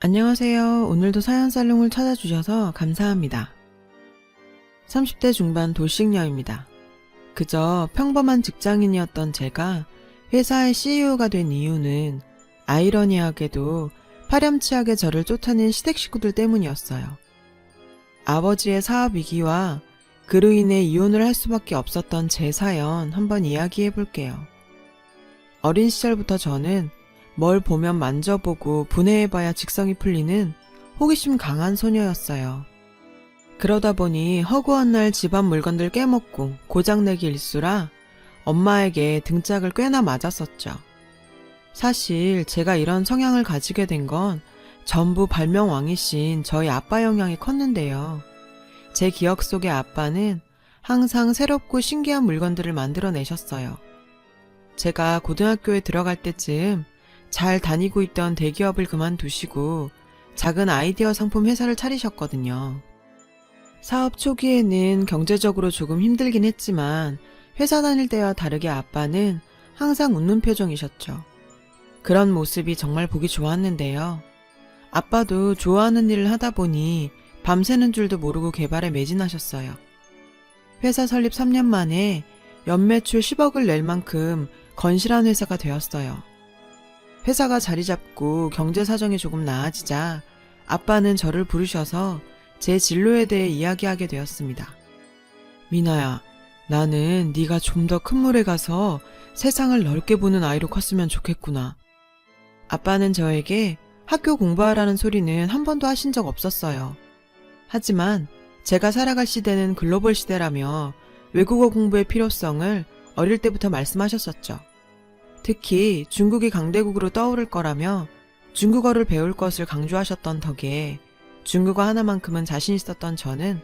안녕하세요. 오늘도 사연살롱을 찾아주셔서 감사합니다. 30대 중반 돌싱녀입니다. 그저 평범한 직장인이었던 제가 회사의 CEO가 된 이유는 아이러니하게도 파렴치하게 저를 쫓아낸 시댁 식구들 때문이었어요. 아버지의 사업 위기와 그로 인해 이혼을 할 수밖에 없었던 제 사연 한번 이야기해 볼게요. 어린 시절부터 저는 뭘 보면 만져보고 분해해봐야 직성이 풀리는 호기심 강한 소녀였어요. 그러다 보니 허구한 날 집안 물건들 깨먹고 고장내기 일수라 엄마에게 등짝을 꽤나 맞았었죠. 사실 제가 이런 성향을 가지게 된 건 전부 발명왕이신 저희 아빠 영향이 컸는데요. 제 기억 속의 아빠는 항상 새롭고 신기한 물건들을 만들어내셨어요. 제가 고등학교에 들어갈 때쯤 잘 다니고 있던 대기업을 그만두시고 작은 아이디어 상품 회사를 차리셨거든요. 사업 초기에는 경제적으로 조금 힘들긴 했지만 회사 다닐 때와 다르게 아빠는 항상 웃는 표정이셨죠. 그런 모습이 정말 보기 좋았는데요. 아빠도 좋아하는 일을 하다 보니 밤새는 줄도 모르고 개발에 매진하셨어요. 회사 설립 3년 만에 연매출 10억을 낼 만큼 건실한 회사가 되었어요. 회사가 자리 잡고 경제 사정이 조금 나아지자 아빠는 저를 부르셔서 제 진로에 대해 이야기하게 되었습니다. 미나야, 나는 네가 좀 더 큰 물에 가서 세상을 넓게 보는 아이로 컸으면 좋겠구나. 아빠는 저에게 학교 공부하라는 소리는 한 번도 하신 적 없었어요. 하지만 제가 살아갈 시대는 글로벌 시대라며 외국어 공부의 필요성을 어릴 때부터 말씀하셨었죠. 특히 중국이 강대국으로 떠오를 거라며 중국어를 배울 것을 강조하셨던 덕에 중국어 하나만큼은 자신 있었던 저는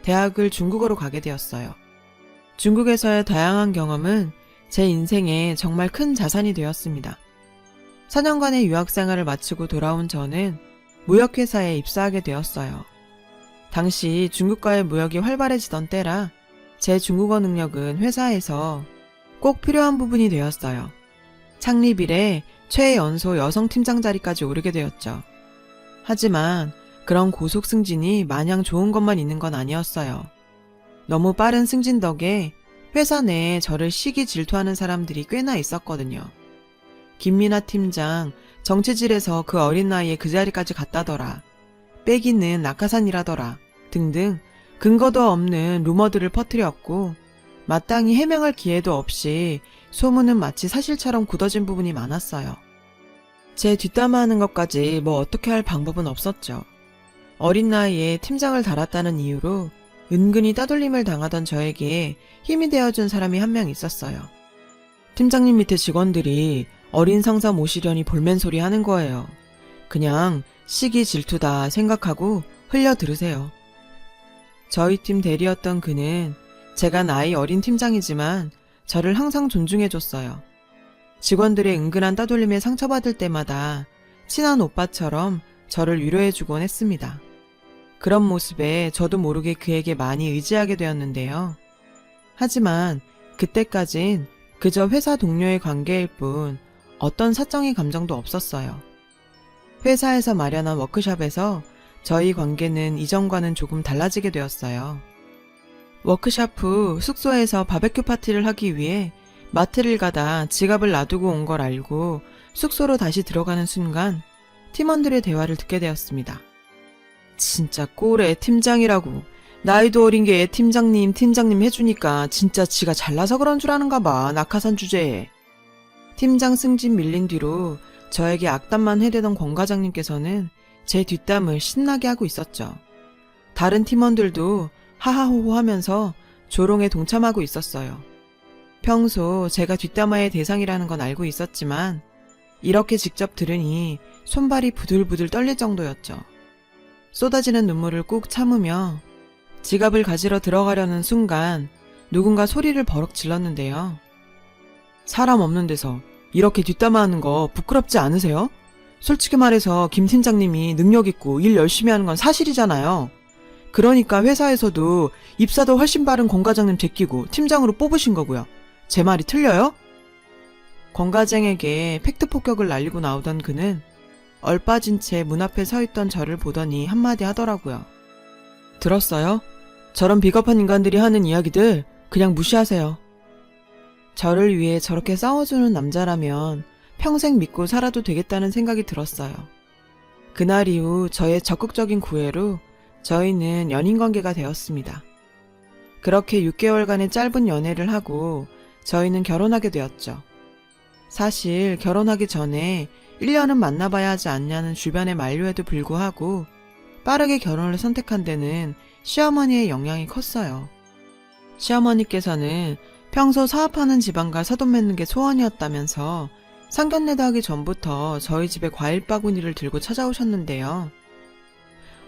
대학을 중국어로 가게 되었어요. 중국에서의 다양한 경험은 제 인생에 정말 큰 자산이 되었습니다. 4년간의 유학생활을 마치고 돌아온 저는 무역회사에 입사하게 되었어요. 당시 중국과의 무역이 활발해지던 때라 제 중국어 능력은 회사에서 꼭 필요한 부분이 되었어요. 창립 이래 최연소 여성 팀장 자리까지 오르게 되었죠. 하지만 그런 고속 승진이 마냥 좋은 것만 있는 건 아니었어요. 너무 빠른 승진 덕에 회사 내에 저를 시기 질투하는 사람들이 꽤나 있었거든요. 김미나 팀장 정치질에서 그 어린 나이에 그 자리까지 갔다더라. 빼기는 낙하산이라더라. 등등 근거도 없는 루머들을 퍼뜨렸고 마땅히 해명할 기회도 없이 소문은 마치 사실처럼 굳어진 부분이 많았어요. 제 뒷담화하는 것까지 뭐 어떻게 할 방법은 없었죠. 어린 나이에 팀장을 달았다는 이유로 은근히 따돌림을 당하던 저에게 힘이 되어준 사람이 한 명 있었어요. 팀장님 밑에 직원들이 어린 상사 모시려니 볼멘소리 하는 거예요. 그냥 시기 질투다 생각하고 흘려 들으세요. 저희 팀 대리였던 그는 제가 나이 어린 팀장이지만 저를 항상 존중해줬어요. 직원들의 은근한 따돌림에 상처받을 때마다 친한 오빠처럼 저를 위로해주곤 했습니다. 그런 모습에 저도 모르게 그에게 많이 의지하게 되었는데요. 하지만 그때까진 그저 회사 동료의 관계일 뿐 어떤 사적인 감정도 없었어요. 회사에서 마련한 워크숍에서 저희 관계는 이전과는 조금 달라지게 되었어요. 워크숍 후 숙소에서 바베큐 파티를 하기 위해 마트를 가다 지갑을 놔두고 온 걸 알고 숙소로 다시 들어가는 순간 팀원들의 대화를 듣게 되었습니다. 진짜 꼴에 팀장이라고. 나이도 어린 게 팀장님 해주니까 진짜 지가 잘나서 그런 줄 아는가 봐. 낙하산 주제에. 팀장 승진 밀린 뒤로 저에게 악담만 해대던 권 과장님께서는 제 뒷담을 신나게 하고 있었죠. 다른 팀원들도 하하호호 하면서 조롱에 동참하고 있었어요. 평소 제가 뒷담화의 대상이라는 건 알고 있었지만 이렇게 직접 들으니 손발이 부들부들 떨릴 정도였죠. 쏟아지는 눈물을 꾹 참으며 지갑을 가지러 들어가려는 순간 누군가 소리를 버럭 질렀는데요. 사람 없는 데서 이렇게 뒷담화하는 거 부끄럽지 않으세요? 솔직히 말해서 김 팀장님이 능력 있고 일 열심히 하는 건 사실이잖아요. 그러니까 회사에서도 입사도 훨씬 빠른 권 과장님 제끼고 팀장으로 뽑으신 거고요. 제 말이 틀려요? 권 과장에게 팩트 폭격을 날리고 나오던 그는 얼빠진 채 문 앞에 서 있던 저를 보더니 한마디 하더라고요. 들었어요? 저런 비겁한 인간들이 하는 이야기들 그냥 무시하세요. 저를 위해 저렇게 싸워주는 남자라면 평생 믿고 살아도 되겠다는 생각이 들었어요. 그날 이후 저의 적극적인 구애로 저희는 연인관계가 되었습니다. 그렇게 6개월간의 짧은 연애를 하고 저희는 결혼하게 되었죠. 사실 결혼하기 전에 1년은 만나봐야 하지 않냐는 주변의 만류에도 불구하고 빠르게 결혼을 선택한 데는 시어머니의 영향이 컸어요. 시어머니께서는 평소 사업하는 집안과 사돈 맺는 게 소원이었다면서 상견례도 하기 전부터 저희 집에 과일 바구니를 들고 찾아오셨는데요.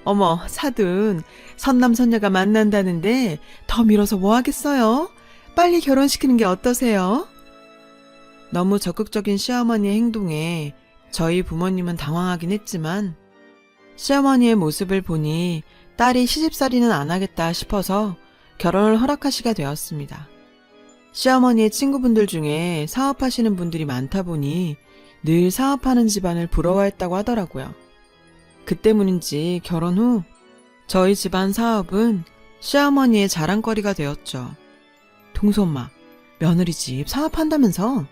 어머, 사돈, 선남선녀가 만난다는데 더 미뤄서 뭐 하겠어요? 빨리 결혼시키는 게 어떠세요? 너무 적극적인 시어머니의 행동에 저희 부모님은 당황하긴 했지만 시어머니의 모습을 보니 딸이 시집살이는 안 하겠다 싶어서 결혼을 허락하시게 되었습니다. 시어머니의 친구분들 중에 사업하시는 분들이 많다 보니 늘 사업하는 집안을 부러워했다고 하더라고요. 그 때문인지 결혼 후 저희 집안 사업은 시어머니의 자랑거리가 되었죠. 동서엄마, 며느리 집 사업한다면서?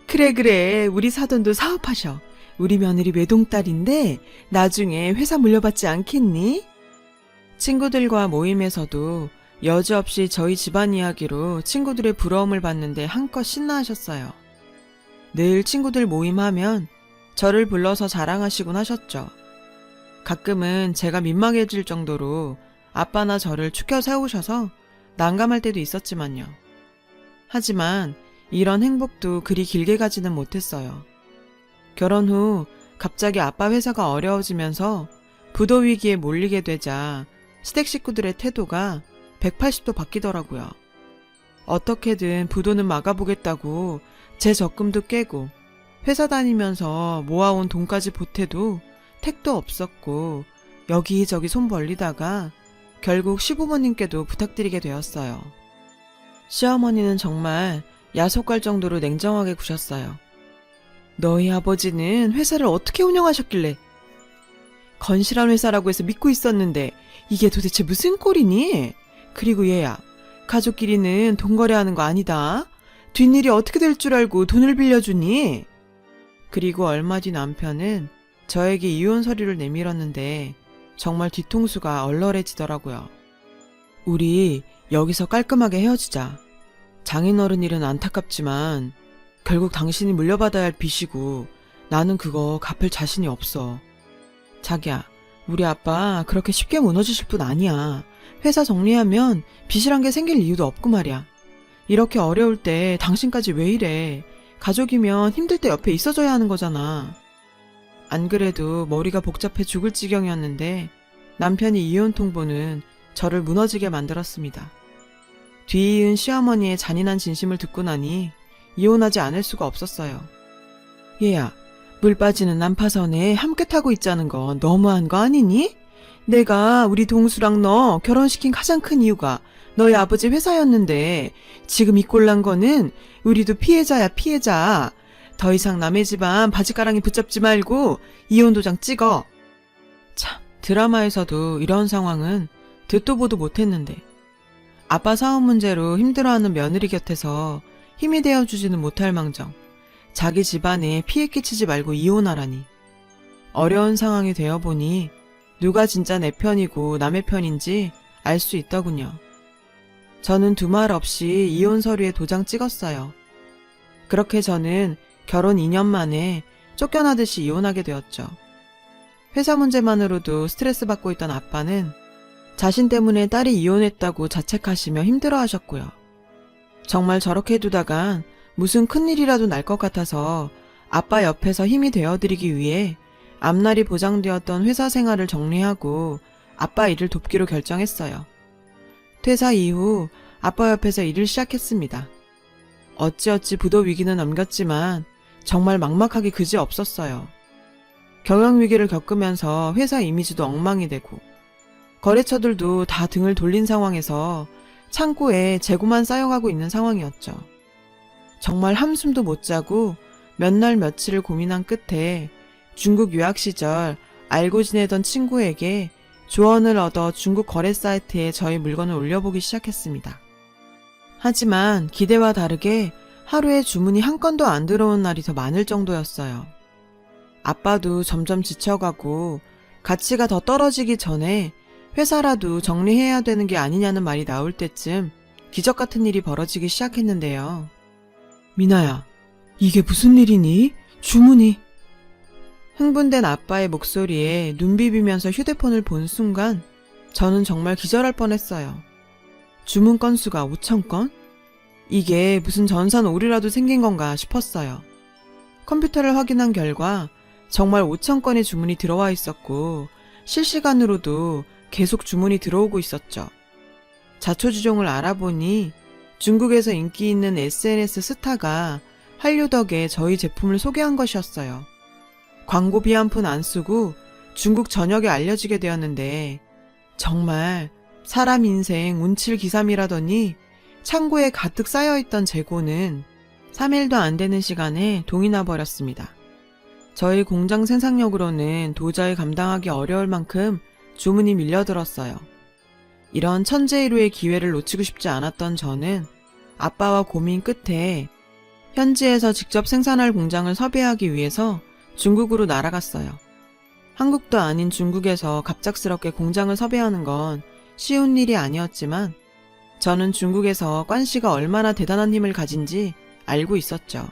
그래, 우리 사돈도 사업하셔. 우리 며느리 외동딸인데 나중에 회사 물려받지 않겠니? 친구들과 모임에서도 여지없이 저희 집안 이야기로 친구들의 부러움을 받는데 한껏 신나하셨어요. 늘 친구들 모임하면 저를 불러서 자랑하시곤 하셨죠. 가끔은 제가 민망해질 정도로 아빠나 저를 추켜 세우셔서 난감할 때도 있었지만요. 하지만 이런 행복도 그리 길게 가지는 못했어요. 결혼 후 갑자기 아빠 회사가 어려워지면서 부도 위기에 몰리게 되자 시댁 식구들의 태도가 180도 바뀌더라고요. 어떻게든 부도는 막아보겠다고 제 적금도 깨고 회사 다니면서 모아온 돈까지 보태도 택도 없었고 여기저기 손 벌리다가 결국 시부모님께도 부탁드리게 되었어요. 시어머니는 정말 야속할 정도로 냉정하게 구셨어요. 너희 아버지는 회사를 어떻게 운영하셨길래? 건실한 회사라고 해서 믿고 있었는데 이게 도대체 무슨 꼴이니? 그리고 얘야, 가족끼리는 돈 거래하는 거 아니다. 뒷일이 어떻게 될 줄 알고 돈을 빌려주니? 그리고 얼마 뒤 남편은 저에게 이혼 서류를 내밀었는데 정말 뒤통수가 얼얼해지더라고요. 우리 여기서 깔끔하게 헤어지자. 장인어른 일은 안타깝지만 결국 당신이 물려받아야 할 빚이고 나는 그거 갚을 자신이 없어. 자기야, 우리 아빠 그렇게 쉽게 무너지실 분 아니야. 회사 정리하면 빚이란 게 생길 이유도 없고 말이야. 이렇게 어려울 때 당신까지 왜 이래. 가족이면 힘들 때 옆에 있어줘야 하는 거잖아. 안 그래도 머리가 복잡해 죽을 지경이었는데 남편이 이혼 통보는 저를 무너지게 만들었습니다. 뒤이은 시어머니의 잔인한 진심을 듣고 나니 이혼하지 않을 수가 없었어요. 얘야, 물 빠지는 난파선에 함께 타고 있자는 건 너무한 거 아니니? 내가 우리 동수랑 너 결혼시킨 가장 큰 이유가 너희 아버지 회사였는데 지금 이 꼴난 거는 우리도 피해자야, 피해자. 더 이상 남의 집안 바지가랑이 붙잡지 말고 이혼 도장 찍어. 참, 드라마에서도 이런 상황은 듣도 보도 못했는데 아빠 사업 문제로 힘들어하는 며느리 곁에서 힘이 되어주지는 못할 망정 자기 집안에 피해 끼치지 말고 이혼하라니. 어려운 상황이 되어보니 누가 진짜 내 편이고 남의 편인지 알 수 있더군요. 저는 두말 없이 이혼 서류에 도장 찍었어요. 그렇게 저는 결혼 2년 만에 쫓겨나듯이 이혼하게 되었죠. 회사 문제만으로도 스트레스 받고 있던 아빠는 자신 때문에 딸이 이혼했다고 자책하시며 힘들어하셨고요. 정말 저렇게 두다간 무슨 큰일이라도 날 것 같아서 아빠 옆에서 힘이 되어드리기 위해 앞날이 보장되었던 회사 생활을 정리하고 아빠 일을 돕기로 결정했어요. 퇴사 이후 아빠 옆에서 일을 시작했습니다. 어찌어찌 부도 위기는 넘겼지만 정말 막막하기 그지없었어요. 경영 위기를 겪으면서 회사 이미지도 엉망이 되고 거래처들도 다 등을 돌린 상황에서 창고에 재고만 쌓여가고 있는 상황이었죠. 정말 한숨도 못 자고 몇 날 며칠을 고민한 끝에 중국 유학 시절 알고 지내던 친구에게 조언을 얻어 중국 거래 사이트에 저희 물건을 올려보기 시작했습니다. 하지만 기대와 다르게 하루에 주문이 한 건도 안 들어온 날이 더 많을 정도였어요. 아빠도 점점 지쳐가고 가치가 더 떨어지기 전에 회사라도 정리해야 되는 게 아니냐는 말이 나올 때쯤 기적 같은 일이 벌어지기 시작했는데요. 미나야, 이게 무슨 일이니? 주문이. 흥분된 아빠의 목소리에 눈 비비면서 휴대폰을 본 순간 저는 정말 기절할 뻔했어요. 주문 건수가 5,000건? 이게 무슨 전산오류라도 생긴 건가 싶었어요. 컴퓨터를 확인한 결과 정말 5,000건의 주문이 들어와 있었고 실시간으로도 계속 주문이 들어오고 있었죠. 자초지종을 알아보니 중국에서 인기 있는 SNS 스타가 한류 덕에 저희 제품을 소개한 것이었어요. 광고비 한 푼 안 쓰고 중국 전역에 알려지게 되었는데 정말 사람 인생 운칠기삼이라더니 창고에 가득 쌓여있던 재고는 3일도 안 되는 시간에 동이 나버렸습니다. 저희 공장 생산력으로는 도저히 감당하기 어려울 만큼 주문이 밀려들었어요. 이런 천재일우의 기회를 놓치고 싶지 않았던 저는 아빠와 고민 끝에 현지에서 직접 생산할 공장을 섭외하기 위해서 중국으로 날아갔어요. 한국도 아닌 중국에서 갑작스럽게 공장을 섭외하는 건 쉬운 일이 아니었지만 저는 중국에서 관씨가 얼마나 대단한 힘을 가진지 알고 있었죠.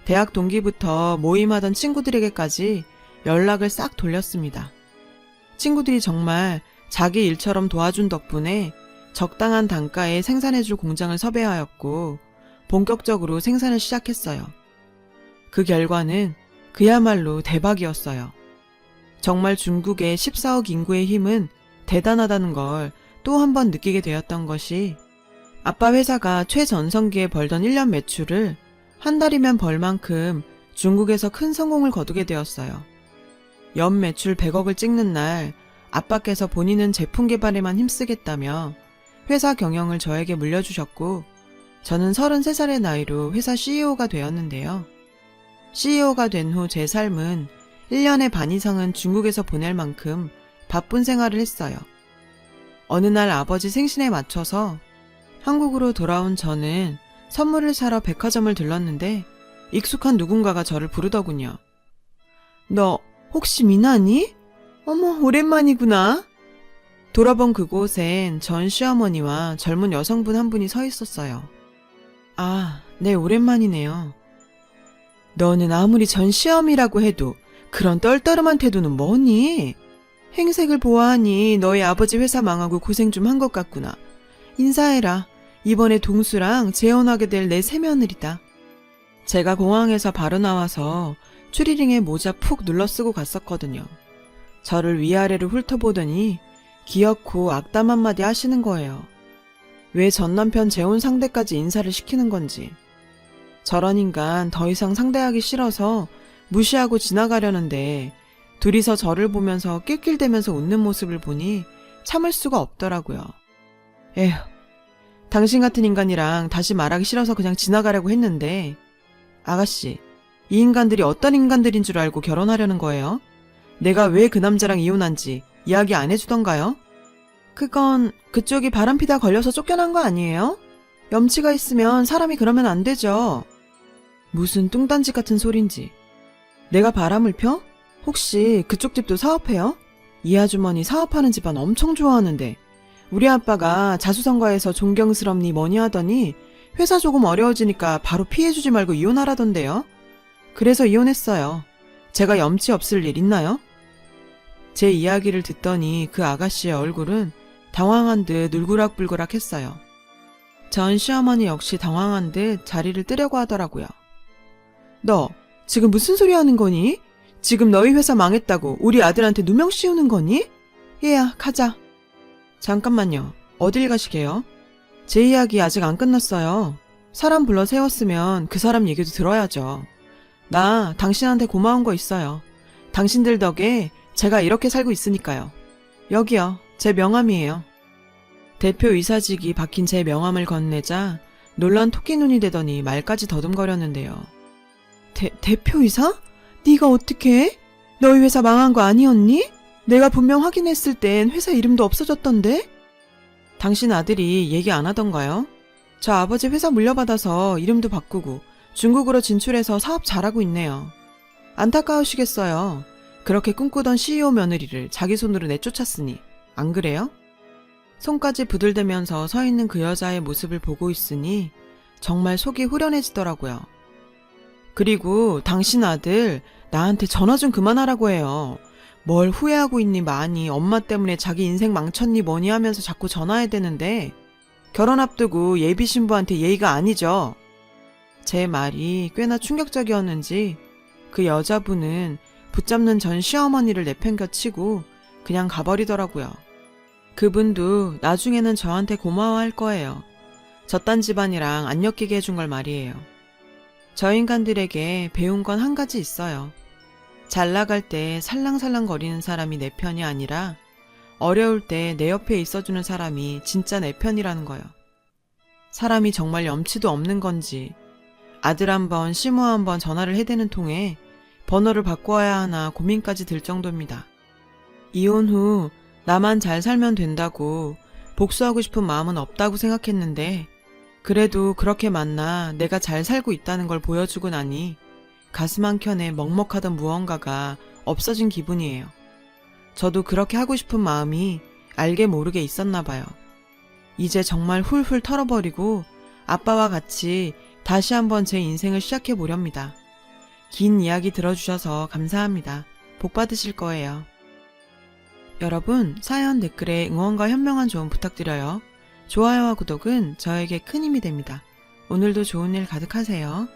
대학 동기부터 모임하던 친구들에게까지 연락을 싹 돌렸습니다. 친구들이 정말 자기 일처럼 도와준 덕분에 적당한 단가에 생산해줄 공장을 섭외하였고 본격적으로 생산을 시작했어요. 그 결과는 그야말로 대박이었어요. 정말 중국의 14억 인구의 힘은 대단하다는 걸 또 한 번 느끼게 되었던 것이 아빠 회사가 최전성기에 벌던 1년 매출을 한 달이면 벌 만큼 중국에서 큰 성공을 거두게 되었어요. 연 매출 100억을 찍는 날 아빠께서 본인은 제품 개발에만 힘쓰겠다며 회사 경영을 저에게 물려주셨고 저는 33살의 나이로 회사 CEO가 되었는데요. CEO가 된 후 제 삶은 1년의 반 이상은 중국에서 보낼 만큼 바쁜 생활을 했어요. 어느 날 아버지 생신에 맞춰서 한국으로 돌아온 저는 선물을 사러 백화점을 들렀는데 익숙한 누군가가 저를 부르더군요. 너 혹시 미나니? 어머, 오랜만이구나. 돌아본 그곳엔 전 시어머니와 젊은 여성분 한 분이 서 있었어요. 아, 네, 오랜만이네요. 너는 아무리 전 시어미라고 해도 그런 떨떠름한 태도는 뭐니? 행색을 보아하니 너희 아버지 회사 망하고 고생 좀 한 것 같구나. 인사해라. 이번에 동수랑 재혼하게 될 내 새며느리다. 제가 공항에서 바로 나와서 추리링에 모자 푹 눌러 쓰고 갔었거든요. 저를 위아래로 훑어보더니 기어코 악담 한마디 하시는 거예요. 왜 전남편 재혼 상대까지 인사를 시키는 건지. 저런 인간 더 이상 상대하기 싫어서 무시하고 지나가려는데 둘이서 저를 보면서 낄낄대면서 웃는 모습을 보니 참을 수가 없더라고요. 에휴, 당신 같은 인간이랑 다시 말하기 싫어서 그냥 지나가려고 했는데 아가씨, 이 인간들이 어떤 인간들인 줄 알고 결혼하려는 거예요? 내가 왜 그 남자랑 이혼한지 이야기 안 해주던가요? 그건 그쪽이 바람피다 걸려서 쫓겨난 거 아니에요? 염치가 있으면 사람이 그러면 안 되죠. 무슨 뚱딴지 같은 소린지. 내가 바람을 펴? 혹시 그쪽 집도 사업해요? 이 아주머니 사업하는 집안 엄청 좋아하는데 우리 아빠가 자수성가해서 존경스럽니 뭐니 하더니 회사 조금 어려워지니까 바로 피해주지 말고 이혼하라던데요. 그래서 이혼했어요. 제가 염치 없을 일 있나요? 제 이야기를 듣더니 그 아가씨의 얼굴은 당황한 듯 울그락불그락 했어요. 전 시어머니 역시 당황한 듯 자리를 뜨려고 하더라고요. 너 지금 무슨 소리 하는 거니? 지금 너희 회사 망했다고 우리 아들한테 누명 씌우는 거니? 얘야, 가자. 잠깐만요. 어딜 가시게요? 제 이야기 아직 안 끝났어요. 사람 불러 세웠으면 그 사람 얘기도 들어야죠. 나 당신한테 고마운 거 있어요. 당신들 덕에 제가 이렇게 살고 있으니까요. 여기요. 제 명함이에요. 대표 이사직이 박힌 제 명함을 건네자 놀란 토끼눈이 되더니 말까지 더듬거렸는데요. 대표이사? 네가 어떻게 해? 너희 회사 망한 거 아니었니? 내가 분명 확인했을 땐 회사 이름도 없어졌던데? 당신 아들이 얘기 안 하던가요? 저 아버지 회사 물려받아서 이름도 바꾸고 중국으로 진출해서 사업 잘하고 있네요. 안타까우시겠어요. 그렇게 꿈꾸던 CEO 며느리를 자기 손으로 내쫓았으니. 안 그래요? 손까지 부들대면서 서 있는 그 여자의 모습을 보고 있으니 정말 속이 후련해지더라고요. 그리고 당신 아들 나한테 전화 좀 그만하라고 해요. 뭘 후회하고 있니 많이 엄마 때문에 자기 인생 망쳤니 뭐니 하면서 자꾸 전화해야 되는데 결혼 앞두고 예비 신부한테 예의가 아니죠. 제 말이 꽤나 충격적이었는지 그 여자분은 붙잡는 전 시어머니를 내팽겨치고 그냥 가버리더라고요. 그분도 나중에는 저한테 고마워할 거예요. 저딴 집안이랑 안 엮이게 해준 걸 말이에요. 저 인간들에게 배운 건 한 가지 있어요. 잘 나갈 때 살랑살랑 거리는 사람이 내 편이 아니라 어려울 때 내 옆에 있어주는 사람이 진짜 내 편이라는 거요. 사람이 정말 염치도 없는 건지 아들 한 번, 시모 한 번 전화를 해대는 통에 번호를 바꿔야 하나 고민까지 들 정도입니다. 이혼 후 나만 잘 살면 된다고 복수하고 싶은 마음은 없다고 생각했는데 그래도 그렇게 만나 내가 잘 살고 있다는 걸 보여주고 나니 가슴 한켠에 먹먹하던 무언가가 없어진 기분이에요. 저도 그렇게 하고 싶은 마음이 알게 모르게 있었나 봐요. 이제 정말 훌훌 털어버리고 아빠와 같이 다시 한번 제 인생을 시작해 보렵니다. 긴 이야기 들어주셔서 감사합니다. 복 받으실 거예요. 여러분, 사연 댓글에 응원과 현명한 조언 부탁드려요. 좋아요와 구독은 저에게 큰 힘이 됩니다. 오늘도 좋은 일 가득하세요.